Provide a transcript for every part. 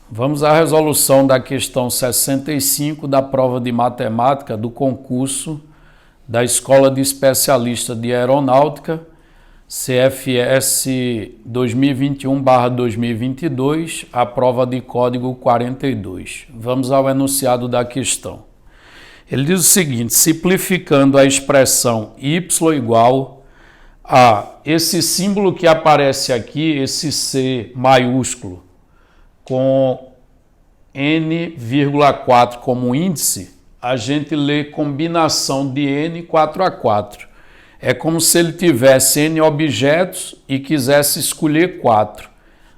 Vamos à resolução da questão 65 da prova de matemática do concurso da Escola de Especialista de Aeronáutica, CFS 2021/2022, a prova de código 42. Vamos ao enunciado da questão. Ele diz o seguinte: simplificando a expressão y igual a esse símbolo que aparece aqui, esse C maiúsculo, com n,4 como índice, a gente lê combinação de n 4x4. É como se ele tivesse n objetos e quisesse escolher 4.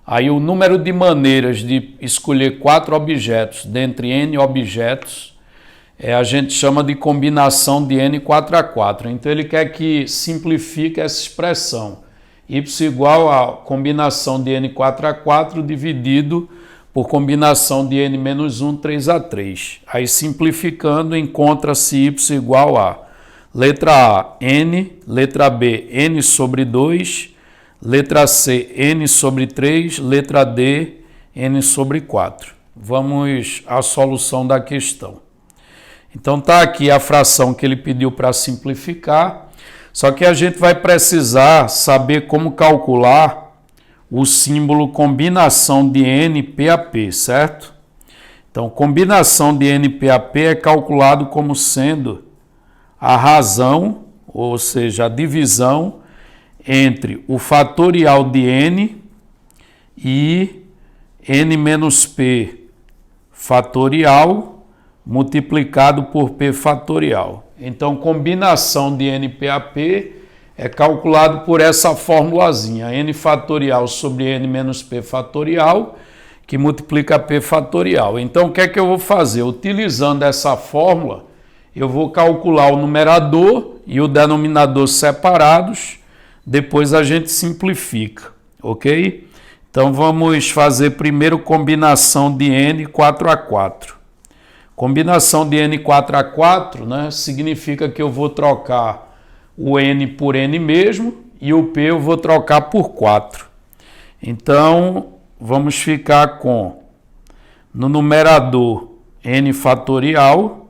Aí o número de maneiras de escolher 4 objetos dentre n objetos a gente chama de combinação de n 4x4. Então ele quer que simplifique essa expressão. Y igual a combinação de n 4x4 dividido por combinação de n menos 1, 3x3. Aí simplificando, encontra-se y igual a letra A, n, letra B, n sobre 2, letra C, n sobre 3, letra D, n sobre 4. Vamos à solução da questão. Então está aqui a fração que ele pediu para simplificar, só que a gente vai precisar saber como calcular o símbolo combinação de NPAP, certo? Então, combinação de NPAP é calculado como sendo a razão, ou seja, a divisão entre o fatorial de n e n menos p fatorial multiplicado por p fatorial. Então, combinação de NPAP é calculado por essa formulazinha, n fatorial sobre n menos p fatorial, que multiplica p fatorial. Então, o que é que eu vou fazer? Utilizando essa fórmula, eu vou calcular o numerador e o denominador separados, depois a gente simplifica, ok? Então, vamos fazer primeiro combinação de n 4x4. Combinação de n 4x4, né, significa que eu vou trocar o n por n mesmo e o p eu vou trocar por 4. Então, vamos ficar com, no numerador, n fatorial,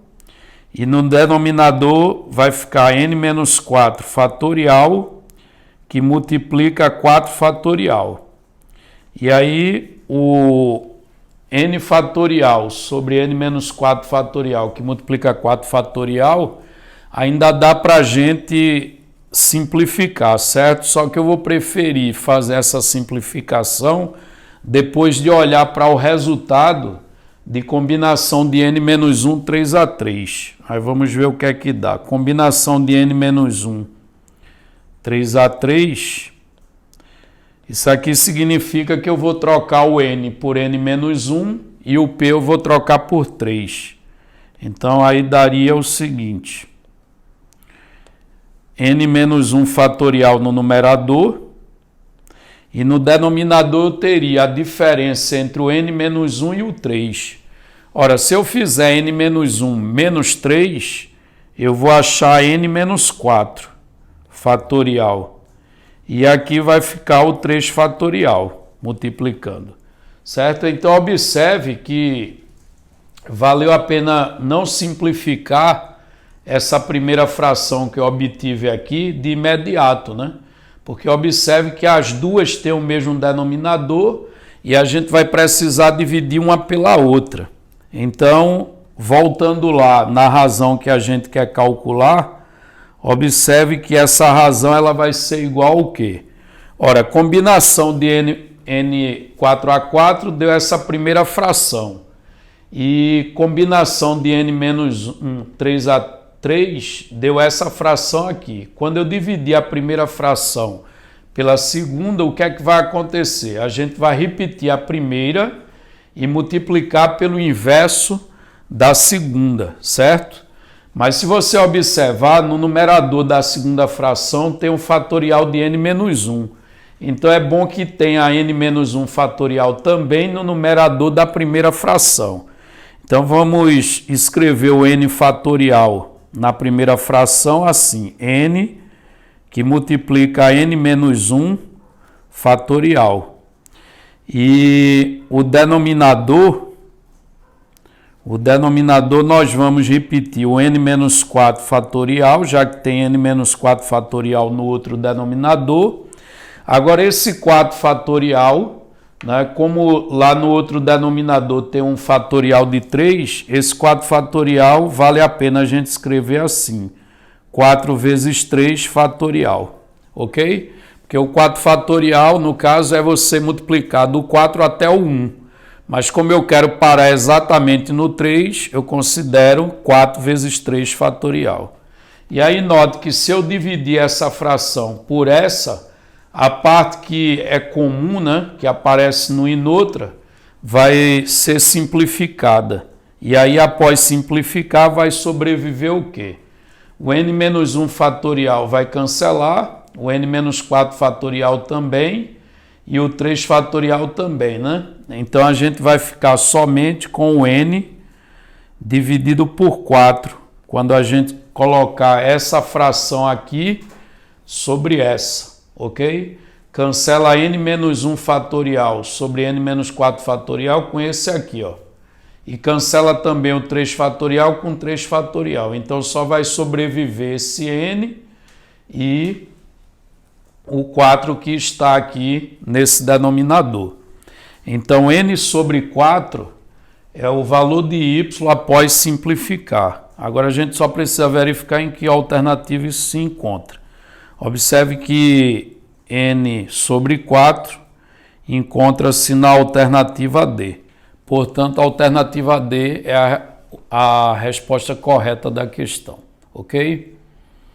e no denominador vai ficar n menos 4 fatorial, que multiplica 4 fatorial. E aí, o n fatorial sobre n menos 4 fatorial, que multiplica 4 fatorial, ainda dá para a gente simplificar, certo? Só que eu vou preferir fazer essa simplificação depois de olhar para o resultado de combinação de n menos 1, 3x3. Aí vamos ver o que é que dá. Combinação de n menos 1, 3x3. Isso aqui significa que eu vou trocar o n por n menos 1 e o p eu vou trocar por 3. Então aí daria o seguinte: n menos 1 fatorial no numerador, e no denominador eu teria a diferença entre o n menos 1 e o 3. Ora, se eu fizer n menos 1 menos 3, eu vou achar n menos 4 fatorial. E aqui vai ficar o 3 fatorial, multiplicando. Certo? Então, observe que valeu a pena não simplificar essa primeira fração que eu obtive aqui de imediato, né? Porque observe que as duas têm o mesmo denominador e a gente vai precisar dividir uma pela outra. Então, voltando lá na razão que a gente quer calcular, observe que essa razão ela vai ser igual ao quê? Ora, combinação de n 4x4 deu essa primeira fração. E combinação de n menos 1, 3x3 deu essa fração aqui. Quando eu dividir a primeira fração pela segunda, o que é que vai acontecer? A gente vai repetir a primeira e multiplicar pelo inverso da segunda, certo? Mas se você observar, no numerador da segunda fração tem um fatorial de n menos 1. Então é bom que tenha n menos 1 fatorial também no numerador da primeira fração. Então vamos escrever o n fatorial na primeira fração assim: n que multiplica n menos 1 fatorial. E o denominador nós vamos repetir o n-4 fatorial, já que tem n-4 fatorial no outro denominador. Agora esse 4 fatorial, né, como lá no outro denominador tem um fatorial de 3, esse 4 fatorial vale a pena a gente escrever assim, 4 vezes 3 fatorial, ok? Porque o 4 fatorial, no caso, é você multiplicar do 4 até o 1. Mas como eu quero parar exatamente no 3, eu considero 4 vezes 3 fatorial. E aí note que se eu dividir essa fração por essa, a parte que é comum, né, que aparece no inoutra, vai ser simplificada. E aí após simplificar vai sobreviver o quê? O n-1 fatorial vai cancelar, o n-4 fatorial também e o 3 fatorial também, né? Então a gente vai ficar somente com o n dividido por 4, quando a gente colocar essa fração aqui sobre essa, ok? Cancela n-1 fatorial sobre n-4 fatorial com esse aqui, ó. E cancela também o 3 fatorial com 3 fatorial. Então só vai sobreviver esse n e o 4 que está aqui nesse denominador. Então, n sobre 4 é o valor de y após simplificar. Agora, a gente só precisa verificar em que alternativa isso se encontra. Observe que n sobre 4 encontra-se na alternativa D. Portanto, a alternativa D é a resposta correta da questão, ok?